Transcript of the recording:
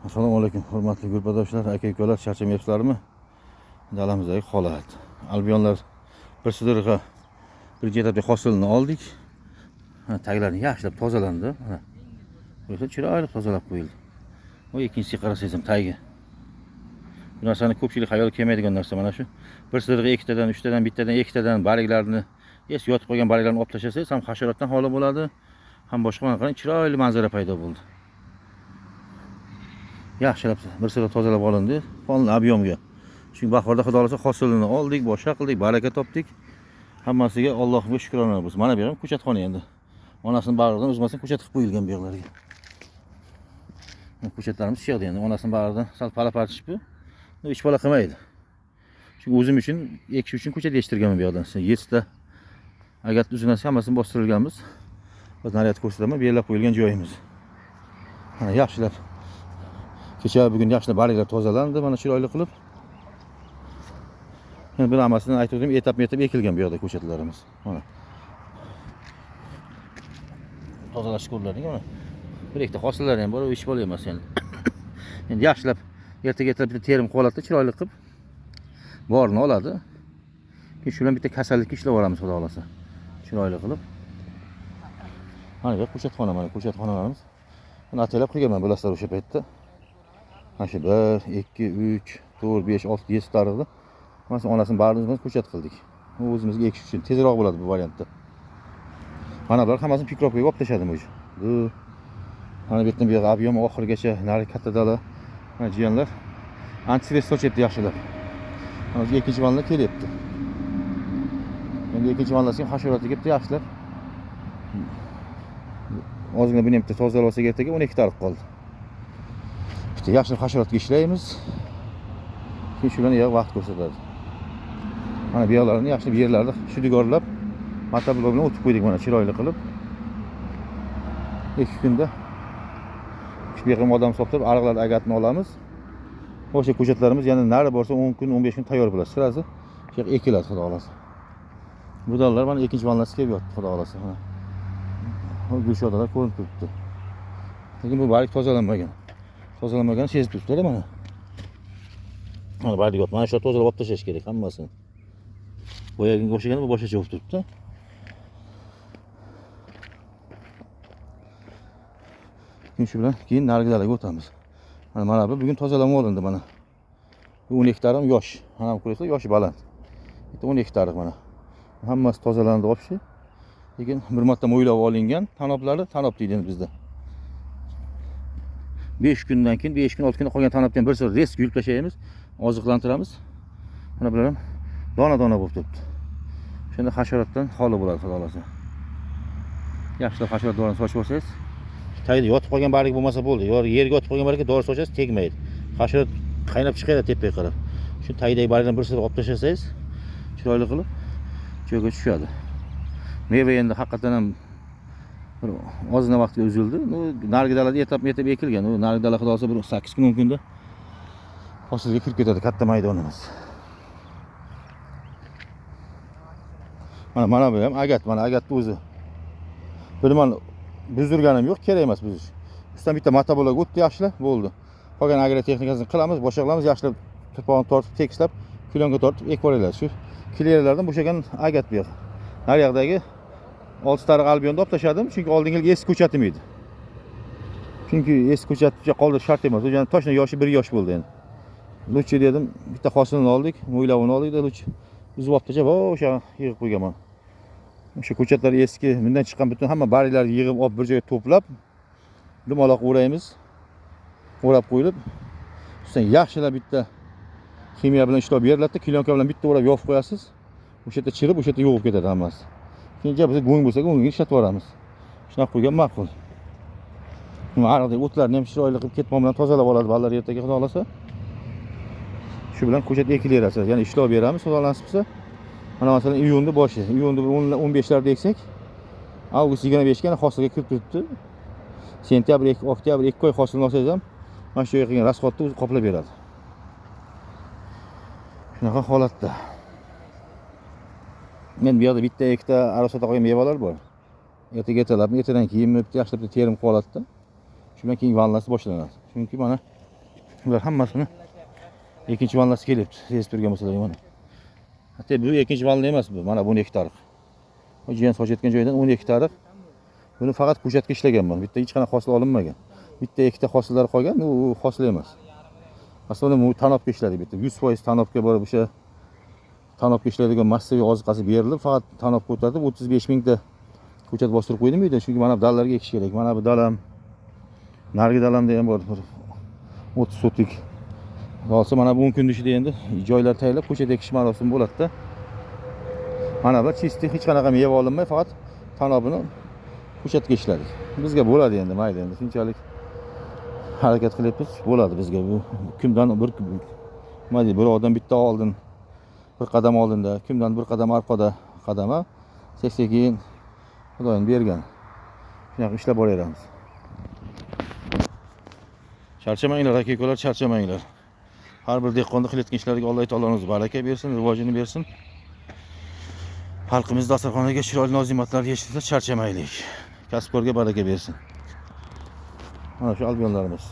Assalomu alaykum, hurmatli guruhdoshlar, aka-ukalar, charchamayapsizlarmi? Dalamizdagi holat. Albionlar bir sidiriga birinchi etapda hosilni oldik. Taglarini yaxshilab tozalandi. Mana bu yerda chiroyli tozalab qo'yildi. Bu ikkinchisiga qarasangiz ham tagi. Bu narsani ko'pchilik xayol kelmaydigan narsa mana shu. Bir sidiriga ikkitadan, uchtadan, bittadan, ikkitadan barglarni, yotib qolgan barglarni olib tashlasangiz ham hasharotdan xoli bo'ladi, ham boshqa mana qarang, chiroyli manzara paydo bo'ldi. Yaxshilab bir sira tozalab olindi, qonli ob'yomga. Chunki bahorda xudo xolasa hosilini oldik, boshqa qildik, baraka topdik. Hammasiga Allohga shukrona bo'lsin. Mana bu ham ko'chatxona endi. Onasining bag'ridan o'zmasdan ko'chat qilib qo'yilgan bu yerlarga. Ko'chatlarimiz shu yerda endi. Onasining bag'ridan sal pala-pala chiqib, ish bola qilmaydi. Chunki o'zim uchun, ekish uchun ko'chat yetishtirganman bu yerdan. 7 ta agat uzinasi hammasini bostirilganmiz. Biz nariyat ko'rsataman, belgilab qo'yilgan joyimiz. Mana yaxshilab kecha bugun yaxshilab barglar tozalandi, mana chiroyli qilib. Endi bu hammasini aytdim, etap-etap ekilgan bu yerda ko'chatlarimiz. Mana. Tozalash ko'rlaring mana. Bir ikkita hosillar ham bor, ish bo'la emas endi. Endi yaxshilab ertaga bitta terim qo'latda chiroyli qilib borini oladi. Keyin shu bilan bitta kasallikka ishlab olamiz xudo xolasa. Chiroyli qilib. Mana bu ko'chatxona, mana ko'chatxonalarimiz. Buni atalab qilganman bilasizlar o'sha paytda. Mana shu 1, 2, 3, 4, 5, 6, 7 tarixda. Mana onasining barini ko'chat qildik. O'zimizga ekish uchun tezroq bo'ladi bu variantda. Mana bular hammasini pikropga olib tashladim o'sha. Bu mana bu yerdan bu yoqqa ob'yom oxirigacha nari katta dala. Mana jiyanlar antistres sochyapti yaxshilab. Mana ikkinchi vanlar kelyapti. Endi ikkinchi vanlasiga hasharotga kelibdi yaxshilab. Ozgina buni ham tozalab olsak ertaga 12 tarix qoldi. İşte yaxshilab hasharotga ishlaymiz. Keyin shu bilan vaqt ko'rsatadi. Mana bu yerlarni yaxshilab yerlarni shudigorlab, matablar bilan o'tib qo'ydik mana chiroyli qilib. 2 kunda 2 yig'im odam soptirib, ariqlar agatni olamiz. O'sha ko'chatlarimiz yana nari borsa 10 kun, 15 kun tayyor bo'ladi. Sirasi shu yerga ekiladi xudo xolasa. Bu dallar mana ikkinchi vanlasi kelib yotdi xudo xolasa. Mana. Bu gulshodalar ko'rinib turibdi. Lekin bu barik tozalanmagan. Tozalanmaganini sezib turibdi mana. Mana barik yo'q. Mana shu tozalab olib tashlash kerak hammasini. Boyagiga o'xshaganda bu boshqacha bo'lib turibdi. Shu bilan keyin nargidalarga o'tamiz. Mana bu bugun tozalanib olindi mana. Bu 12 tarim yosh. Mana bu ko'rasizlar, yoshi baland. Bitta 12 tarim mana. Hammasi tozalandi o'pshi. Lekin bir marta mo'ylab olingan tanoblari tanob deydi bizda. 5 kundan keyin 5 kun 6 kun qolgan tanobdan bir so'z res yulib tashlaymiz, oziqlantiramiz. Mana bular ham dona-dona bo'lib turibdi. Shunda hasharotdan xoli bo'ladi xudo xolasa. Yaxshilab hasharot dorini sochib olsangiz, tagida yotib qolgan barg bo'lmasa bo'ldi. Yerga yotib qolgan bargga dori sochasiz, tegmaydi. Hasharot qaynab chiqadi tepaga qarab. Shu tagidagi bargdan bir so'z olib tashlasangiz, chiroyli qilib joyga tushadi. Meva endi haqiqatan ham ozgina vaqtga uzildi. Nargidalarda etap-etap ekilgan. U nargidalar xudo xolasa bir 8 kun 10 kunda hosilga kirib ketadi katta maydonimiz. Mana bu ham agat, mana agatni o'zi. Bilman buzdirganim yo'q, kerak emas buzish. Ustidan bitta matabolarga o'tdi yaxshilab, bo'ldi. Qolgan agrotexnikasini qilamiz, boshqa qilamiz, yaxshilab turpog'ini tortib, tekislab, kulyonga tortib ekib yuboradilar. Shu kilerlardan bo'shagan agat bu yoq. Naryoqdagi 6 tariq albionni olib tashladim, chunki oldingi eski ko'chatim edi. Chunki eski ko'chatni qoldirish shart emas. O yana toshna yoshi 1 yosh bo'ldi endi. Luchi dedim, bitta hosilni oldik, mo'ylavini oldik-da Luchi. Uzib olib tashlab, o'sha yig'ib qo'yganman. O'sha ko'chatlar eski, bundan chiqqan butun hamma barglarni yig'ib olib bir joyga to'plab, dumaloq o'raymiz. O'rab qo'yilib, ustidan yaxshilab bitta kimyo bilan ishlab beriladi, kilyonka bilan bitta o'rab yopib qo'yasiz. O'sha yerda chirib, o'sha yerda yuvib ketadi hammasi. Keyin biz go'ng bo'lsa, go'ngga ishlatib yuboramiz. Shunaqa qo'ygan ma'qul. Nima ariqdagi o'tlarni ham chiroyli qilib ketmon bilan tozalab oladi ballar ertaga xudo xolasa. Shu bilan ko'chat ekilaverasiz. Ya'ni ishlab beramiz, xudo nasib qilsa. Mana masalan iyunda boshi, iyunda 15larda eksak, avgust 25ga hosilga kirib turibdi. Sentyabr, oktyabr 2 oy hosilni olsangiz ham mana shu yerga qilgan rasxodni o'zi qoplab beradi. Shunaqa holatda. Men bu yerda bitta ikkita arosada qolgan mevalar bor. Ertaga ertalab, ertadan keyin yaxshilab terim qo'latdi. Shundan keyin vanlasi boshlanadi. Chunki mana Ular hammasini ikkinchi vannasi kelyapti. Sezib turgan bo'lsalar mana. Hatto bu ikkinchi vanna emas bu. Mana 10 hektarlik. O jiyan sochayotgan joydan 10 hektarlik. Buni faqat ko'chatga ishlaganman. Bitta hech qanaqa hosil olinmagan. Bitta ikkita hosillar qolgan, u hosil emas. Aslida bu tanobga ishladik bitta. 100% tanobga borib o'sha tanobga ishlaydigan massaviy oziqasi berilib, faqat tanobga o'tadi. 35 mingta ko'chat bostirib qo'ydim uyda. Chunki mana bu dallarga ekish kerak. Mana bu dalam, nargi dalamda ham bor. 30 sotik. Olsa mana bu 10 kun ichida endi joylar tayyorlab ko'chat ekish marosimi bo'ladi-da. Mana bu chisti hech qanaqa meva olinmay, faqat tanobini ko'chatga ishladik. Bizga bo'ladi endi, mayli endi. Shunchalik harakat qilyapmiz, bo'ladi bizga bu. Kimdan bir mayli bir odam bitta oldin, bir qadam oldinda, kimdan bir qadam orqada qadama, sekin Xudoyim bergan. Shunaqa ishlab boraveramiz. Charchamanglar, aka-ukalar, charchamanglar. Har bir dehqonning qilayotgan ishlariga Alloh taolomiz baraka bersin, rivojini bersin. Xalqimiz dasturxoniga chiroyli nozimatlar yetishtirsa charchamaylik. Kasbkorga baraka bersin. Mana shu albionlarimiz.